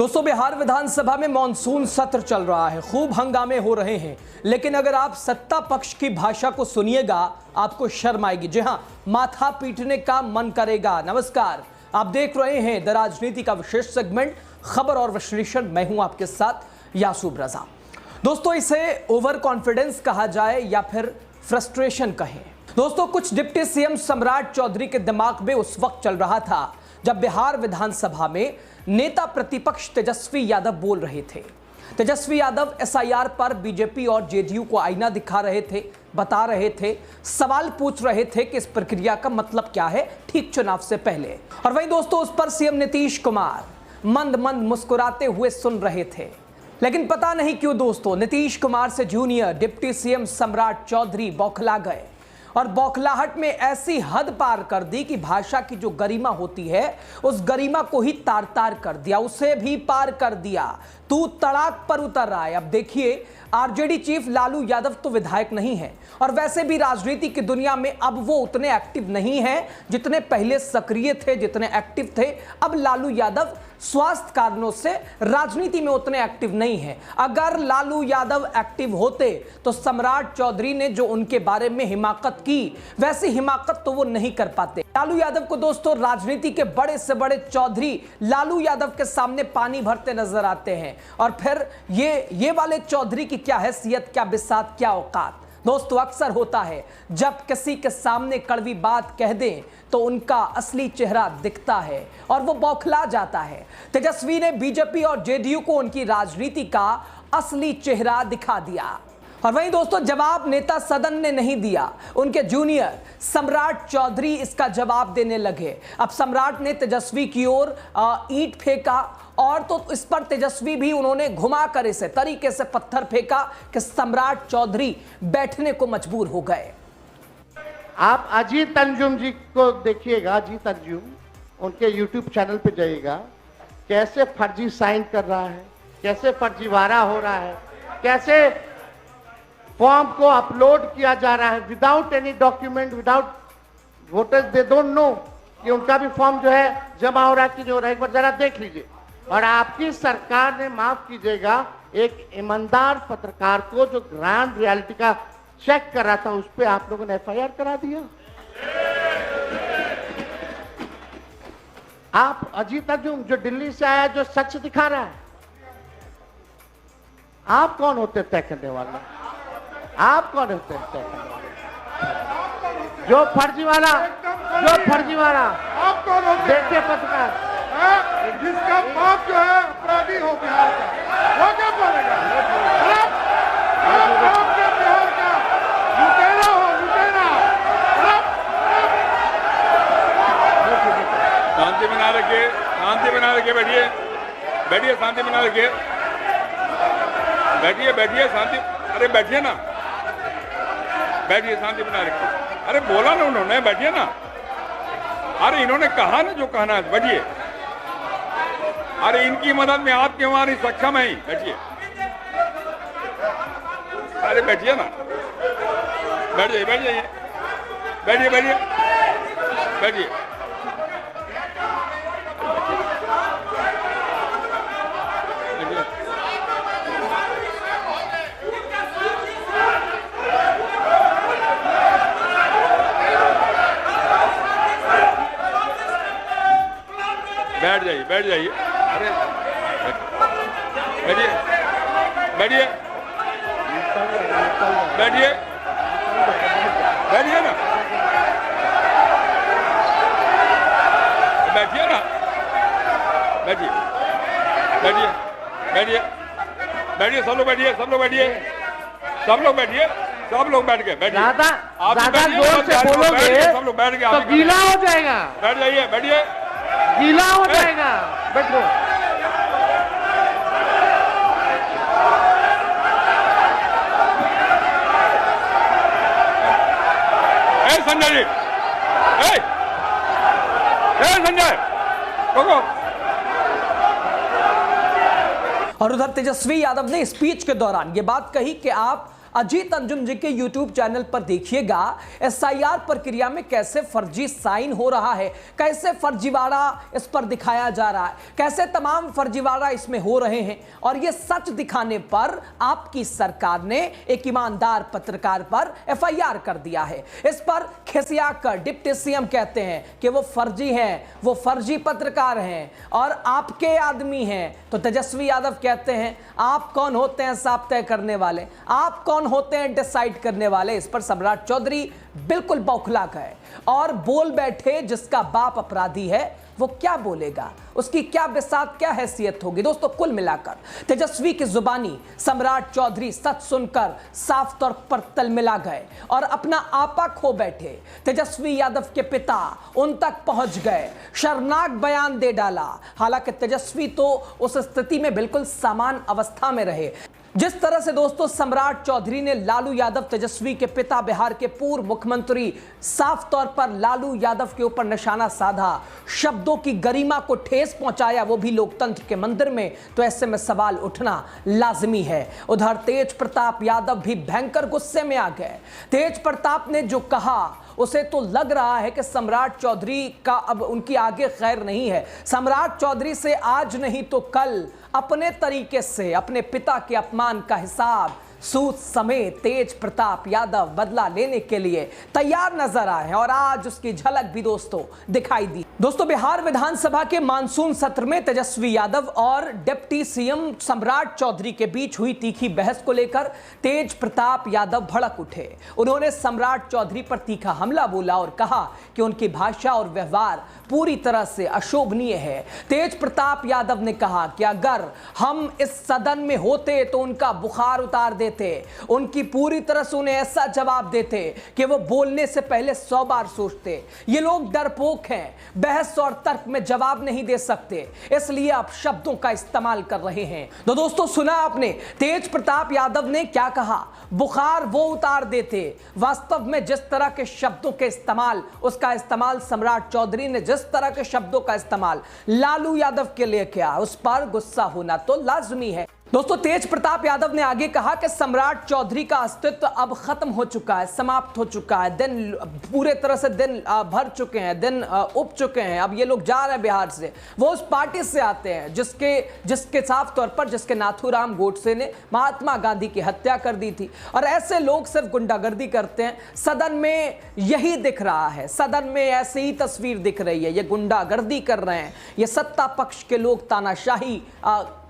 दोस्तों, बिहार विधानसभा में मॉनसून सत्र चल रहा है, खूब हंगामे हो रहे हैं। लेकिन अगर आप सत्ता पक्ष की भाषा को सुनिएगा आपको शर्म आएगी। जी हां, माथा पीटने का मन करेगा। नमस्कार, आप देख रहे हैं द राजनीति का विशेष सेगमेंट खबर और विश्लेषण। मैं हूं आपके साथ यासूब रजा। दोस्तों, इसे ओवर कॉन्फिडेंस कहा जाए या फिर फ्रस्ट्रेशन कहें। दोस्तों, कुछ डिप्टी सीएम सम्राट चौधरी के दिमाग में उस वक्त चल रहा था जब बिहार विधानसभा में नेता प्रतिपक्ष तेजस्वी यादव बोल रहे थे। तेजस्वी यादव एसआईआर पर बीजेपी और जेडीयू को आईना दिखा रहे थे, बता रहे थे, सवाल पूछ रहे थे कि इस प्रक्रिया का मतलब क्या है ठीक चुनाव से पहले। और वहीं दोस्तों, उस पर सीएम नीतीश कुमार मंद मंद मुस्कुराते हुए सुन रहे थे। लेकिन पता नहीं क्यों दोस्तों, नीतीश कुमार से जूनियर डिप्टी सीएम सम्राट चौधरी बौखला गए और बौखलाहट में ऐसी हद पार कर दी कि भाषा की जो गरिमा होती है उस गरिमा को ही तार तार कर दिया, उसे भी पार कर दिया। तू तड़ाक पर उतर रहा है। अब देखिए, आरजेडी चीफ लालू यादव तो विधायक नहीं है और वैसे भी राजनीति की दुनिया में अब वो उतने एक्टिव नहीं है जितने पहले सक्रिय थे, जितने एक्टिव थे। अब लालू यादव स्वास्थ्य कारणों से राजनीति में उतने एक्टिव नहीं है। अगर लालू यादव एक्टिव होते तो सम्राट चौधरी ने जो उनके बारे में हिमाकत की वैसी हिमाकत तो वो नहीं कर पाते। लालू यादव को दोस्तों राजनीति के बड़े से बड़े चौधरी लालू यादव के सामने पानी भरते नजर आते हैं। और फिर ये वाले चौधरी की क्या हैसियत, क्या बिसात, क्या औकात। दोस्तों, अक्सर होता है जब किसी के सामने कड़वी बात कह दें तो उनका असली चेहरा दिखता है और वो बौखला जाता है। तेजस्वी ने बीजेपी और जेडीयू को उनकी राजनीति का असली चेहरा दिखा दिया। और वहीं दोस्तों, जवाब नेता सदन ने नहीं दिया, उनके जूनियर सम्राट चौधरी इसका जवाब देने लगे। अब सम्राट ने तेजस्वी की ओर ईंट फेंका और तो इस पर तेजस्वी भी उन्होंने घुमाकर इसे तरीके से पत्थर फेंका कि सम्राट चौधरी बैठने को मजबूर हो गए। आप अजीत अंजुम जी को देखिएगा, अजीत अंजुम उनके यूट्यूब चैनल पे जाइएगा, कैसे फर्जी साइन कर रहा है, कैसे फर्जीवाड़ा हो रहा है, कैसे फॉर्म को अपलोड किया जा रहा है without any document, without voters they don't know कि उनका भी फॉर्म जो है जमा हो रहा है कि नहीं हो रहा है। एक बार जरा देख लीजिए। और आपकी सरकार ने, माफ कीजिएगा, एक ईमानदार पत्रकार को जो ग्राउंड रियलिटी का चेक कर रहा था उस पर आप लोगों ने एफआईआर करा दिया। आप अजीत अंजुम जो दिल्ली से आया, जो सच दिखा रहा है, आप कौन होते तय करने वाले? आप कौन होते हैं तय करने वाले? जो फर्जीवाड़ा आप कौन होते? देखिए पत्रकार, जिसका बाप जो है अपराधी हो बिहार का, वो क्या बोलेगा? आप क्या बिहार का लुटेरा हो, लुटेरा। शांति बना रखिए, शांति बना रखिए, बैठिए बैठिए, शांति बना रखिए, बैठिए बैठिए, शांति, अरे बैठिए ना, बैठिए, शांति बना रखिए। अरे बोला ना उन्होंने, बैठिए ना। अरे इन्होंने कहा ना जो कहना है, बैठिए। अरे इनकी मदद में आप क्यों आ रही, सक्षम है ही, बैठिए। अरे बैठिए ना, बैठ जाइए, बैठ जाइए, बैठिए बैठिए बैठिए। बैठ जाइए, बैठ जाइए, अरे बैठिए बैठिए बैठिए बैठिए ना, बैठिए ना, बैठिए बैठिए बैठिए बैठिए, सब लोग बैठिए, सब लोग बैठिए, सब लोग बैठिए, सब लोग बैठ गए, बैठिए। ज्यादा जोर से बोलोगे सब लोग बैठ गए तो गीला हो जाएगा। बैठ जाइए, बैठिए, गीला हो जाएगा, बैठो। संजय जी, संजय कोको। और उधर तेजस्वी यादव ने स्पीच के दौरान यह बात कही कि आप अजीत अंजुम जी के यूट्यूब चैनल पर देखिएगा एसआईआर प्रक्रिया में कैसे फर्जी साइन हो रहा है, कैसे फर्जीवाड़ा इस पर दिखाया जा रहा है, कैसे तमाम फर्जीवाड़ा इसमें हो रहे हैं। और ये सच दिखाने पर आपकी सरकार ने एक ईमानदार पत्रकार पर एफआईआर कर दिया है। इस पर खिसियाकर डिप्टी सीएम कहते हैं कि वो फर्जी हैं, वो फर्जी पत्रकार हैं और आपके आदमी हैं। तो तेजस्वी यादव कहते हैं आप कौन होते हैं साफ तय करने वाले, आप कौन होते हैं डिसाइड करने वाले। इस पर सम्राट चौधरी बिल्कुल बौखला गए और बोल बैठे जिसका बाप अपराधी है वो क्या बोलेगा, उसकी क्या बिसात, क्या हैसियत होगी। दोस्तों कुल मिलाकर तेजस्वी की जुबानी सम्राट चौधरी सच सुनकर साफ तौर पर तलमिला गए और अपना आपा खो बैठे। तेजस्वी यादव के पिता उन तक पहुंच गए, शर्मनाक बयान दे डाला। हालांकि तेजस्वी तो उस स्थिति में बिल्कुल समान अवस्था में रहे। जिस तरह से दोस्तों सम्राट चौधरी ने लालू यादव तेजस्वी के पिता बिहार के पूर्व मुख्यमंत्री साफ तौर पर लालू यादव के ऊपर निशाना साधा, शब्दों की गरिमा को ठेस पहुंचाया, वो भी लोकतंत्र के मंदिर में, तो ऐसे में सवाल उठना लाजमी है। उधर तेज प्रताप यादव भी भयंकर गुस्से में आ गए। तेज प्रताप ने जो कहा उसे तो लग रहा है कि सम्राट चौधरी का अब उनकी आगे खैर नहीं है। सम्राट चौधरी से आज नहीं तो कल अपने तरीके से अपने पिता के अपमान का हिसाब सूद समेत तेज प्रताप यादव बदला लेने के लिए तैयार नजर आए हैं और आज उसकी झलक भी दोस्तों दिखाई दी। दोस्तों बिहार विधानसभा के मानसून सत्र में तेजस्वी यादव और डिप्टी सीएम सम्राट चौधरी के बीच हुई तीखी बहस को लेकर तेज प्रताप यादव भड़क उठे। उन्होंने सम्राट चौधरी पर तीखा हमला बोला और कहा कि उनकी भाषा और व्यवहार पूरी तरह से अशोभनीय है। तेज प्रताप यादव ने कहा कि अगर हम इस सदन में होते तो उनका बुखार उतार देते, उनकी पूरी तरह से उन्हें ऐसा जवाब देते कि वो बोलने से पहले 100 बार सोचते। ये लोग डरपोक हैं, बहस और तर्क में जवाब नहीं दे सकते, इसलिए आप शब्दों का इस्तेमाल कर रहे हैं। तो दोस्तों सुना आपने तेज प्रताप यादव ने क्या कहा, बुखार वो उतार देते। वास्तव में जिस तरह के शब्दों के इस्तेमाल, उसका इस्तेमाल सम्राट चौधरी ने जिस तरह के शब्दों का इस्तेमाल लालू यादव के लिए किया, उस पर गुस्सा होना तो लाजमी है। दोस्तों तेज प्रताप यादव ने आगे कहा कि सम्राट चौधरी का अस्तित्व अब खत्म हो चुका है, समाप्त हो चुका है, दिन पूरे तरह से दिन भर चुके हैं, दिन उब चुके हैं। अब ये लोग जा रहे हैं बिहार से, वो उस पार्टी से आते हैं जिसके साफ तौर पर जिसके नाथूराम गोडसे ने महात्मा गांधी की हत्या कर दी थी। और ऐसे लोग सिर्फ गुंडागर्दी करते हैं। सदन में यही दिख रहा है, सदन में ऐसे ही तस्वीर दिख रही है, ये गुंडागर्दी कर रहे हैं, ये सत्ता पक्ष के लोग तानाशाही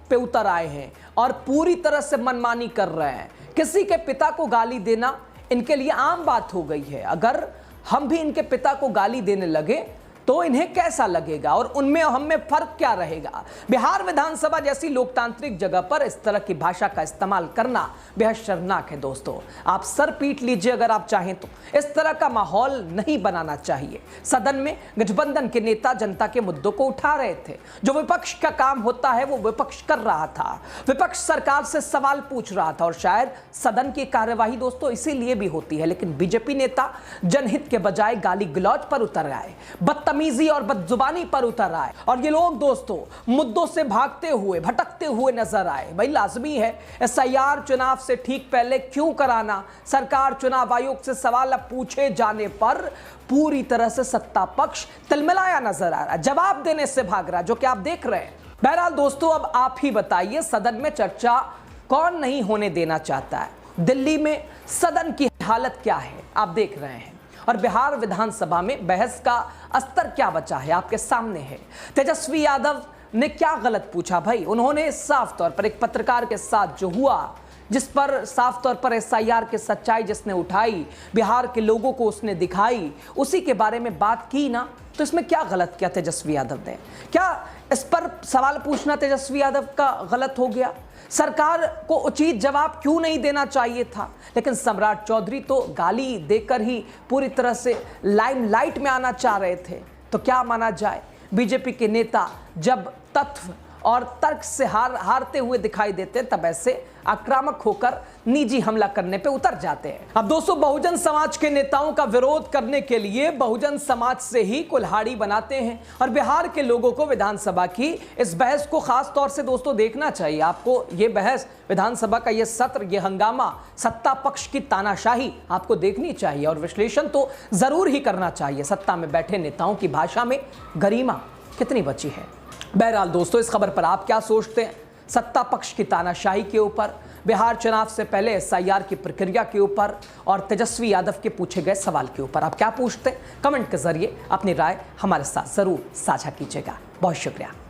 पे उतर आए हैं और पूरी तरह से मनमानी कर रहे हैं। किसी के पिता को गाली देना इनके लिए आम बात हो गई है। अगर हम भी इनके पिता को गाली देने लगे तो इन्हें कैसा लगेगा और उनमें हम में फर्क क्या रहेगा। बिहार विधानसभा जैसी लोकतांत्रिक जगह पर इस तरह की भाषा का इस्तेमाल करना बेहद शर्मनाक है। दोस्तों आप सर पीट लीजिए अगर आप चाहें तो, इस तरह का माहौल नहीं बनाना चाहिए। सदन में गठबंधन के नेता जनता के मुद्दों को उठा रहे थे, जो विपक्ष का काम होता है वो विपक्ष कर रहा था। विपक्ष सरकार से सवाल पूछ रहा था और शायद सदन की कार्यवाही दोस्तों इसीलिए भी होती है। लेकिन बीजेपी नेता जनहित के बजाय गाली गलौज पर उतर आए, बदतमीजी और बदजुबानी पर उतर आए और ये लोग दोस्तों मुद्दों से भागते हुए भटकते हुए नजर आए। भाई लाजमी है एसआईआर चुनाव से ठीक पहले क्यों कराना। सरकार चुनाव आयोग से सवाल अब पूछे जाने पर पूरी तरह से सत्ता पक्ष तिलमिलाया नजर आ रहा है, जवाब देने से भाग रहा है, जो कि आप देख रहे हैं। बहरहाल दोस्तों अब आप ही बताइए सदन में चर्चा कौन नहीं होने देना चाहता है। दिल्ली में सदन की हालत क्या है आप देख रहे हैं और बिहार विधानसभा में बहस का स्तर क्या बचा है आपके सामने है। तेजस्वी यादव ने क्या गलत पूछा भाई। उन्होंने साफ तौर पर एक पत्रकार के साथ जो हुआ, जिस पर साफ तौर पर एसआईआर की सच्चाई जिसने उठाई, बिहार के लोगों को उसने दिखाई, उसी के बारे में बात की ना, तो इसमें क्या गलत किया तेजस्वी यादव ने। क्या इस पर सवाल पूछना तेजस्वी यादव का गलत हो गया। सरकार को उचित जवाब क्यों नहीं देना चाहिए था। लेकिन सम्राट चौधरी तो गाली देकर ही पूरी तरह से लाइमलाइट में आना चाह रहे थे। तो क्या माना जाए, बीजेपी के नेता जब तथ्य और तर्क से हारते हुए दिखाई देते हैं, तब ऐसे आक्रामक होकर निजी हमला करने पे उतर जाते हैं। अब दोस्तों, बहुजन समाज के नेताओं का विरोध करने के लिए बहुजन समाज से ही कुल्हाड़ी बनाते हैं और बिहार के लोगों को विधानसभा की इस बहस को खास तौर से दोस्तों देखना चाहिए। आपको ये बहस, विधानसभा का ये सत्र, ये हंगामा, सत्ता पक्ष की तानाशाही आपको देखनी चाहिए और विश्लेषण तो जरूर ही करना चाहिए। सत्ता में बैठे नेताओं की भाषा में गरिमा कितनी बची है? बहरहाल दोस्तों, इस खबर पर आप क्या सोचते हैं? सत्ता पक्ष की तानाशाही के ऊपर, बिहार चुनाव से पहले SIR की प्रक्रिया के ऊपर और तेजस्वी यादव के पूछे गए सवाल के ऊपर आप क्या पूछते हैं? कमेंट के जरिए अपनी राय हमारे साथ जरूर साझा कीजिएगा। बहुत शुक्रिया।